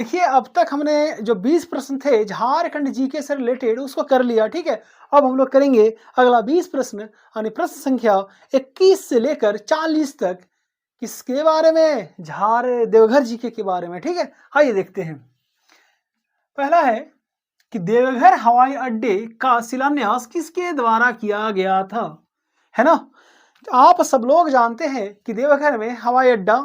देखिए, अब तक हमने जो 20 प्रश्न थे झारखंड जीके से रिलेटेड उसको कर लिया, ठीक है। अब हम लोग करेंगे अगला 20 प्रश्न, यानी प्रश्न संख्या 21 से लेकर 40 तक। किसके बारे में? देवघर जीके के बारे में, ठीक है। आइए देखते हैं। पहला है कि देवघर हवाई अड्डे का शिलान्यास किसके द्वारा किया गया था, है ना। आप सब लोग जानते हैं कि देवघर में हवाई अड्डा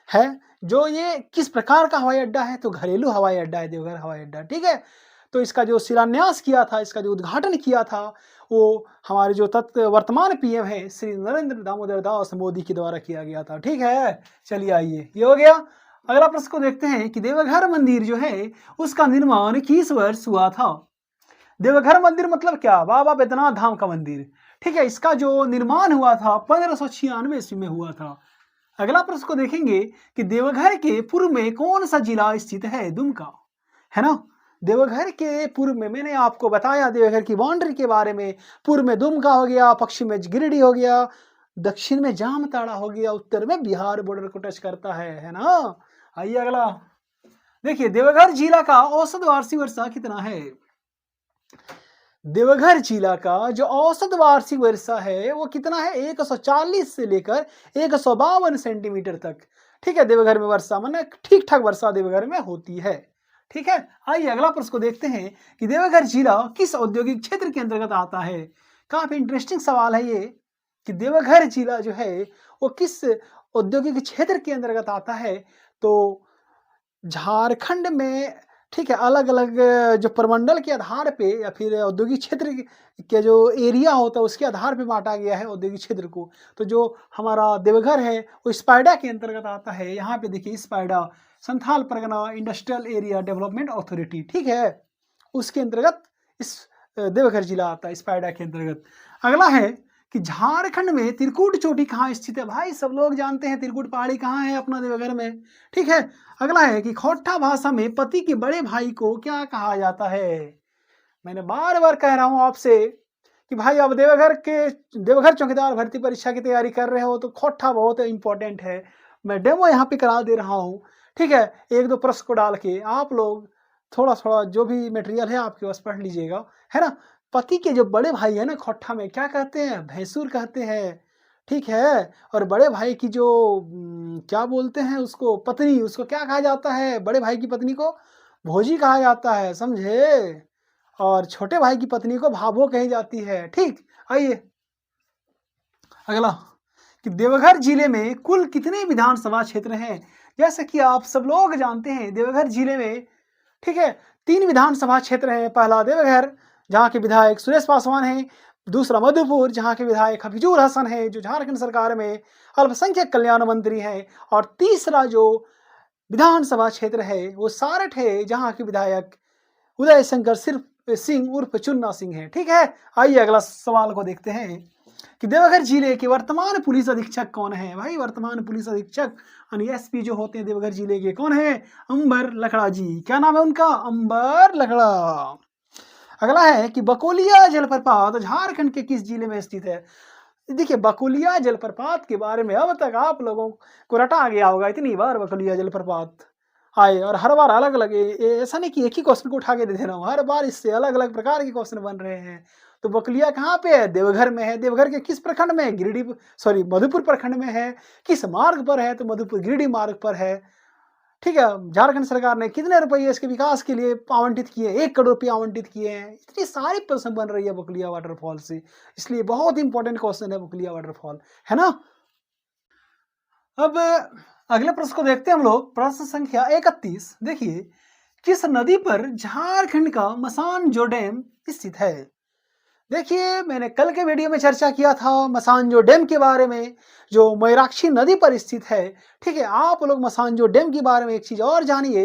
है। जो ये किस प्रकार का हवाई अड्डा है? तो घरेलू हवाई अड्डा है देवघर हवाई अड्डा, ठीक है। तो इसका जो शिलान्यास किया था, इसका जो उद्घाटन किया था, वो हमारे जो वर्तमान पीएम है श्री नरेंद्र दामोदर दास मोदी के द्वारा किया गया था, ठीक है। चलिए आइए, ये हो गया। अगला प्रश्न को देखते हैं कि देवघर मंदिर जो है उसका निर्माण किस वर्ष हुआ था। देवघर मंदिर मतलब क्या? बाबा बैद्यनाथ धाम का मंदिर, ठीक है। इसका जो निर्माण हुआ था 1596 ईस्वी में हुआ था। अगला प्रश्न को देखेंगे कि देवघर के पूर्व में कौन सा जिला स्थित है? दुमका, है ना। देवघर के पूर्व में मैंने आपको बताया देवघर की बाउंड्री के बारे में। पूर्व में दुमका हो गया, पश्चिम में गिरिडीह हो गया, दक्षिण में जामताड़ा हो गया, उत्तर में बिहार बॉर्डर को टच करता है ना। आइए अगला देखिए, देवघर जिला का औसत वार्षिक वर्षा कितना है? देवघर जिला का जो औसत वार्षिक वर्षा है वो कितना है? 140 से लेकर 152 सेंटीमीटर तक, ठीक है। देवघर में वर्षा माने ठीक ठाक वर्षा देवघर में होती है, ठीक है। आइए अगला प्रश्न को देखते हैं कि देवघर जिला किस औद्योगिक क्षेत्र के अंतर्गत आता है। काफी इंटरेस्टिंग सवाल है ये कि देवघर जिला जो है वो किस औद्योगिक क्षेत्र के अंतर्गत आता है। तो झारखंड में, ठीक है, अलग अलग जो प्रमंडल के आधार पे या फिर औद्योगिक क्षेत्र के जो एरिया होता है उसके आधार पे बांटा गया है औद्योगिक क्षेत्र को। तो जो हमारा देवघर है वो स्पाइडा के अंतर्गत आता है। यहाँ पे देखिए SPIADA, Santhal Pargana industrial area development authority, ठीक है, उसके अंतर्गत इस देवघर जिला आता है, स्पाइडा के अंतर्गत। अगला है कि झारखंड में त्रिकुट चोटी कहाँ स्थित है। भाई सब लोग जानते हैं त्रिकुट पहाड़ी कहाँ है, अपना देवघर में, ठीक है। अगला है कि खोट्टा भाषा में पति के बड़े भाई को क्या कहा जाता है। मैंने बार बार कह रहा हूं आपसे कि भाई अब देवघर चौकीदार भर्ती परीक्षा की तैयारी कर रहे हो तो खोट्टा बहुत इंपॉर्टेंट है। मैं डेमो यहाँ पे करा दे रहा हूँ, ठीक है। एक दो प्रश्न को डाल के आप लोग थोड़ा थोड़ा जो भी मटेरियल है आपके पास पढ़ लीजिएगा, है ना। पति के जो बड़े भाई है ना, खोट्टा में क्या कहते हैं? भैंसुर कहते हैं, ठीक है। और बड़े भाई की जो क्या बोलते हैं उसको, पत्नी, उसको क्या कहा जाता है? बड़े भाई की पत्नी को भोजी कहा जाता है, समझे। और छोटे भाई की पत्नी को भाभो कही जाती है, ठीक। आइए अगला कि देवघर जिले में कुल कितने विधानसभा क्षेत्र हैं। जैसे कि आप सब लोग जानते हैं देवघर जिले में, ठीक है, 3 विधानसभा क्षेत्र हैं। पहला देवघर जहाँ के विधायक सुरेश पासवान हैं, दूसरा मधुपुर जहाँ के विधायक हफीजुल हसन है जो झारखंड सरकार में अल्पसंख्यक कल्याण मंत्री हैं, और तीसरा जो विधानसभा क्षेत्र है वो सारठ है जहाँ के विधायक उदय शंकर सिर्फ सिंह उर्फ चुन्ना सिंह है, ठीक है। आइए अगला सवाल को देखते हैं कि देवघर जिले के वर्तमान पुलिस अधीक्षक कौन है। भाई वर्तमान पुलिस अधीक्षक यानी एसपी जो होते हैं देवघर जिले के, कौन है? अंबर लकड़ा जी। क्या नाम है उनका? अंबर लकड़ा। अगला है कि बकोलिया जलप्रपात झारखंड के किस जिले में स्थित है। देखिए बकुलिया जलप्रपात के बारे में अब तक आप लोगों को रटा गया होगा, इतनी बार बकुलिया जलप्रपात आए और हर बार अलग अलग, ऐसा नहीं कि एक ही क्वेश्चन को उठा के दे रहा हूँ, हर बार इससे अलग अलग प्रकार के क्वेश्चन बन रहे हैं। तो बकुलिया कहाँ पे है? देवघर में है। देवघर के किस प्रखंड में? मधुपुर प्रखंड में है। किस मार्ग पर है? तो मधुपुर गिरिडीह मार्ग पर है, ठीक है। झारखंड सरकार ने कितने रुपये इसके विकास के लिए आवंटित किए? 1 करोड़ रुपये आवंटित किए हैं। इतनी सारी प्रश्न बन रही है बकुलिया वाटरफॉल से, इसलिए बहुत इंपॉर्टेंट क्वेश्चन है बकुलिया वाटरफॉल, है ना। अब अगले प्रश्न को देखते हैं हम लोग, प्रश्न संख्या 31। देखिए किस नदी पर झारखंड का मसानजो डैम स्थित है। देखिए मैंने कल के वीडियो में चर्चा किया था मसानजो डैम के बारे में, जो मयूराक्षी नदी पर स्थित है, ठीक है। आप लोग मसानजो डैम के बारे में एक चीज और जानिए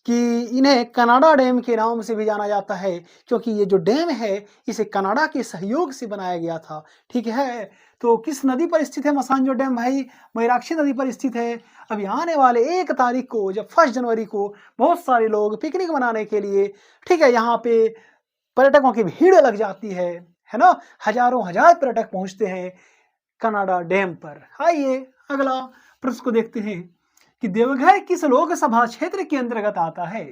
कि इन्हें कनाडा डैम के नाम से भी जाना जाता है, क्योंकि ये जो डैम है इसे कनाडा के सहयोग से बनाया गया था, ठीक है। तो किस नदी पर स्थित है मसानजो डैम? भाई मयूराक्षी नदी पर स्थित है। अभी आने वाले 1 तारीख को, जब 1 जनवरी को बहुत सारे लोग पिकनिक मनाने के लिए, ठीक है, यहाँ पे पर्यटकों की भीड़ लग जाती है ना। हजारों हजार पर्यटक पहुंचते हैं कनाडा डैम पर। आइए अगला प्रश्न को देखते हैं कि देवघर किस लोकसभा क्षेत्र के अंतर्गत आता है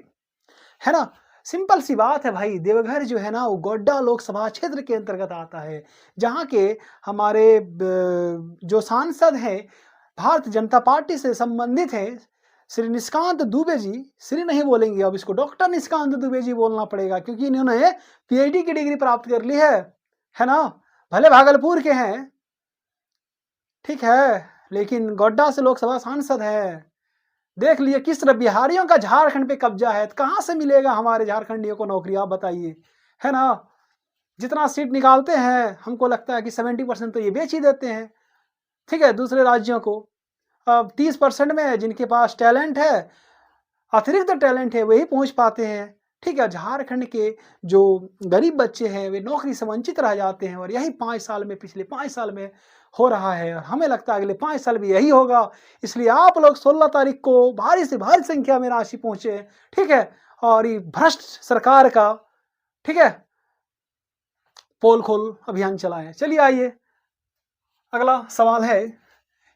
ना? सिंपल सी बात है भाई, देवघर जो है ना वो गोड्डा लोकसभा क्षेत्र के अंतर्गत आता है, जहाँ के हमारे जो सांसद हैं भारतीय जनता पार्टी से संबंधित है श्री निष्कांत दुबे जी। श्री नहीं बोलेंगे, अब इसको डॉक्टर निष्कांत दुबे जी बोलना पड़ेगा, क्योंकि इन्होंने पीएचडी की डिग्री प्राप्त कर ली है ना? भले भागलपुर के हैं, ठीक है, लेकिन गोड्डा से लोकसभा सांसद है। देख लिए किस तरह बिहारियों का झारखंड पे कब्जा है, तो कहां से मिलेगा हमारे झारखंडियों को नौकरी, आप बताइए, है ना? जितना सीट निकालते हैं हमको लगता है कि 70% तो ये बेच ही देते हैं, ठीक है, दूसरे राज्यों को। अब 30% में जिनके पास टैलेंट है, अतिरिक्त टैलेंट है, वही पहुंच पाते हैं, ठीक है। झारखंड के जो गरीब बच्चे हैं वे नौकरी से वंचित रह जाते हैं, और यही 5 साल में, पिछले 5 साल में हो रहा है, और हमें लगता है अगले 5 साल भी यही होगा। इसलिए आप लोग 16 तारीख को भारी से भारी संख्या में राशि पहुंचे, ठीक है, और ये भ्रष्ट सरकार का, ठीक है, पोल खोल अभियान चलाएं। चलिए आइए, अगला सवाल है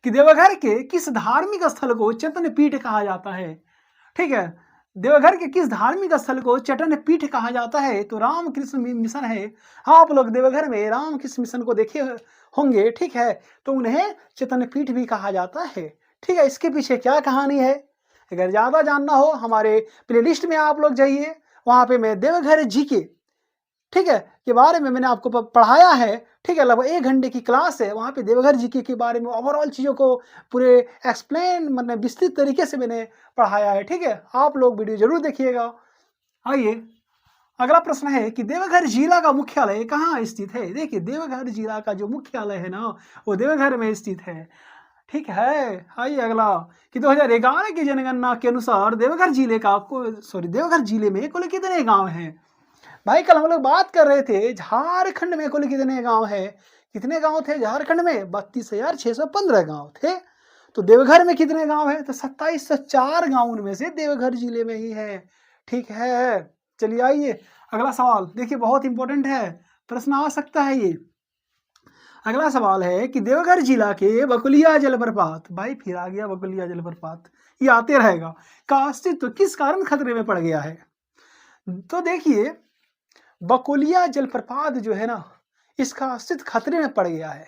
कि देवघर के किस धार्मिक स्थल को चैतन्य पीठ कहा जाता है, ठीक है। देवघर के किस धार्मिक स्थल को चैतन्य पीठ कहा जाता है, तो रामकृष्ण मिशन है। आप लोग देवघर में रामकृष्ण मिशन को देखे होंगे, ठीक है, तो उन्हें चैतन्य पीठ भी कहा जाता है, ठीक है। इसके पीछे क्या कहानी है, अगर ज्यादा जानना हो हमारे प्लेलिस्ट में आप लोग जाइए, वहां पे मैं देवघर जीके, ठीक है, के बारे में मैंने आपको पढ़ाया है, ठीक है, लगभग 1 घंटे की क्लास है, वहां पे देवघर जीके के बारे में ओवरऑल चीजों को पूरे एक्सप्लेन, मतलब विस्तृत तरीके से मैंने पढ़ाया है, ठीक है। आप लोग वीडियो जरूर देखिएगा। आइए, अगला प्रश्न है कि देवघर जिला का मुख्यालय कहाँ स्थित है। देखिए, देवघर जिला का जो मुख्यालय है ना, वो देवघर में स्थित है, ठीक है। आइए अगला, कि 2011 की जनगणना के अनुसार देवघर जिले में कुल कितने गांव हैं। भाई कल हम लोग बात कर रहे थे झारखंड में कुल कितने गांव है, कितने गांव थे झारखंड में, 32,615 गांव थे। तो देवघर में कितने गांव है, तो 2704 गांव उनमें से देवघर जिले में ही है, ठीक है। चलिए आइए, अगला सवाल देखिए, बहुत इंपॉर्टेंट है, प्रश्न आ सकता है ये। अगला सवाल है कि देवघर जिला के बकुलिया जलप्रपात, भाई फिर आ गया बकुलिया जलप्रपात, ये आते रहेगा, का अस्तित्व किस कारण खतरे में पड़ गया है। तो देखिए, बकुलिया जलप्रपात जो है ना, इसका अस्तित्व खतरे में पड़ गया है।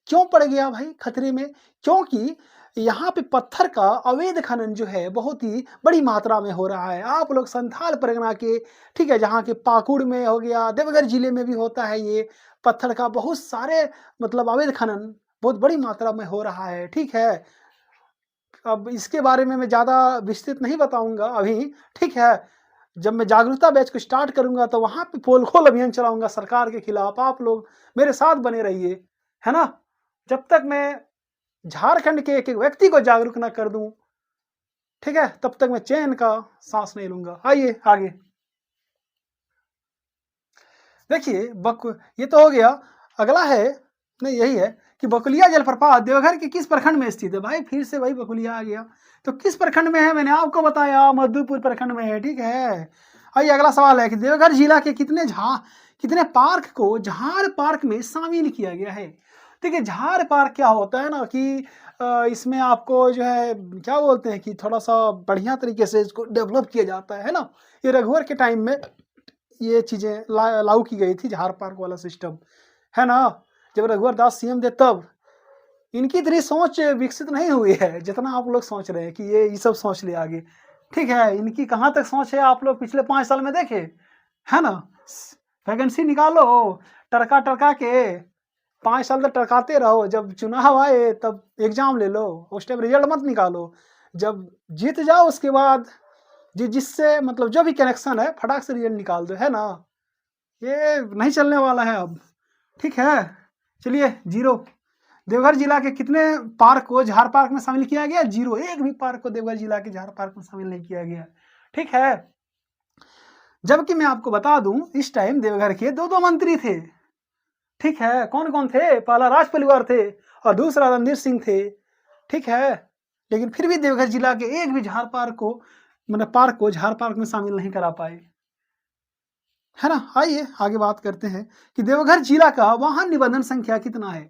क्यों पड़ गया भाई खतरे में, क्योंकि यहाँ पे पत्थर का अवैध खनन जो है बहुत ही बड़ी मात्रा में हो रहा है। आप लोग संथाल परगना के, ठीक है, जहाँ के पाकुड़ में हो गया, देवघर जिले में भी होता है ये पत्थर का बहुत सारे, मतलब अवैध खनन बहुत बड़ी मात्रा में हो रहा है, ठीक है। अब इसके बारे में मैं ज्यादा विस्तृत नहीं बताऊंगा अभी, ठीक है। जब मैं जागरूकता बैच को स्टार्ट करूंगा तो वहां पे पोल खोल अभियान चलाऊंगा सरकार के खिलाफ, आप लोग मेरे साथ बने रहिए, है ना। जब तक मैं झारखंड के एक एक व्यक्ति को जागरूक ना कर दूं, ठीक है, तब तक मैं चैन का सांस नहीं लूंगा। आइए आगे देखिए, ये तो हो गया। अगला है, नहीं यही है, कि बकुलिया जलप्रपात देवघर के किस प्रखंड में स्थित है। भाई फिर से वही बकुलिया आ गया, तो किस प्रखंड में है, मैंने आपको बताया मधुपुर प्रखंड में है, ठीक है। आइए अगला सवाल है कि देवघर जिला के कितने पार्क को झार पार्क में शामिल किया गया है। देखिए, झार पार्क क्या होता है ना कि इसमें आपको जो है क्या बोलते हैं कि थोड़ा सा बढ़िया तरीके से इसको डेवलप किया जाता है ना। ये रघुवर के टाइम में ये चीजें लागू की गई थी, झार पार्क वाला सिस्टम, है ना। जब रघुवर दास सीएम थे तब, इनकी इतनी सोच विकसित नहीं हुई है जितना आप लोग सोच रहे हैं कि ये सब सोच ले आगे, ठीक है। इनकी कहाँ तक सोच है आप लोग पिछले 5 साल में देखे, है ना। वैकेंसी निकालो, टरका के 5 साल तक टरकाते रहो, जब चुनाव आए तब एग्जाम ले लो, उस टाइम रिजल्ट मत निकालो, जब जीत जाओ उसके बाद जिससे मतलब जो भी कनेक्शन है फटाक से रिजल्ट निकाल दो, है ना। ये नहीं चलने वाला है अब, ठीक है। चलिए, 0। देवघर जिला के कितने पार्क को झार पार्क में शामिल किया गया, 0, एक भी पार्क को देवघर जिला के झार पार्क में शामिल नहीं किया गया, ठीक है। जबकि मैं आपको बता दूं, इस टाइम देवघर के 2 मंत्री थे, ठीक है। कौन कौन थे, पहला राज परिवार थे और दूसरा रणधीर सिंह थे, ठीक है। लेकिन फिर भी देवघर जिला के एक भी झार पार्क को, मतलब पार्क को झार पार्क में शामिल नहीं करा पाए, है ना। आइए आगे बात करते हैं कि देवघर जिला का वाहन निबंधन संख्या कितना है।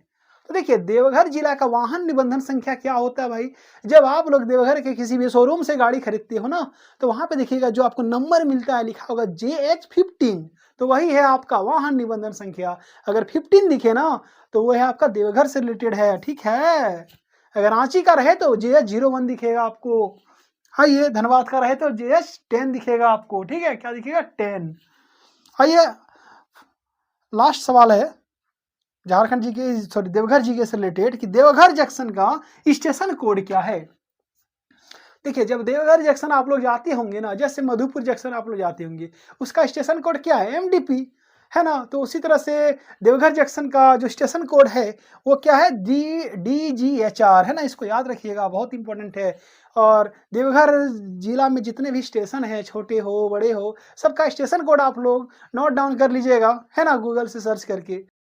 तो देखिए देवघर जिला का वाहन निबंधन संख्या क्या होता है भाई? जब आप लोग देवघर के किसी भी शोरूम से गाड़ी खरीदते हो ना, तो वहाँ पे देखिएगा जो आपको नंबर मिलता है लिखा होगा JH15, तो वही है आपका वाहन निबंधन संख्या। अगर 15 दिखे ना, तो वो है आपका देवघर से रिलेटेड है, ठीक है? अगर रांची का रहे तो JH01 दिखेगा आपको। आइए धनबाद का रहे तो JH10 दिखेगा आपको, ठीक है? क्या दिखेगा? 10। आइए लास्ट सवाल है झारखंड जी के सॉरी देवघर जी के से रिलेटेड कि देवघर जंक्शन का स्टेशन कोड क्या है? देखिए जब देवघर जंक्शन आप लोग जाते होंगे ना, जैसे मधुपुर जंक्शन आप लोग जाते होंगे, उसका स्टेशन कोड क्या है? MDP, है ना? तो उसी तरह से देवघर जंक्शन का जो स्टेशन कोड है वो क्या है? DGHR, है ना? इसको याद रखिएगा, बहुत इंपॉर्टेंट है। और देवघर जिला में जितने भी स्टेशन हैं, छोटे हो बड़े हो, सबका स्टेशन कोड आप लोग नोट डाउन कर लीजिएगा, है ना? गूगल से सर्च करके।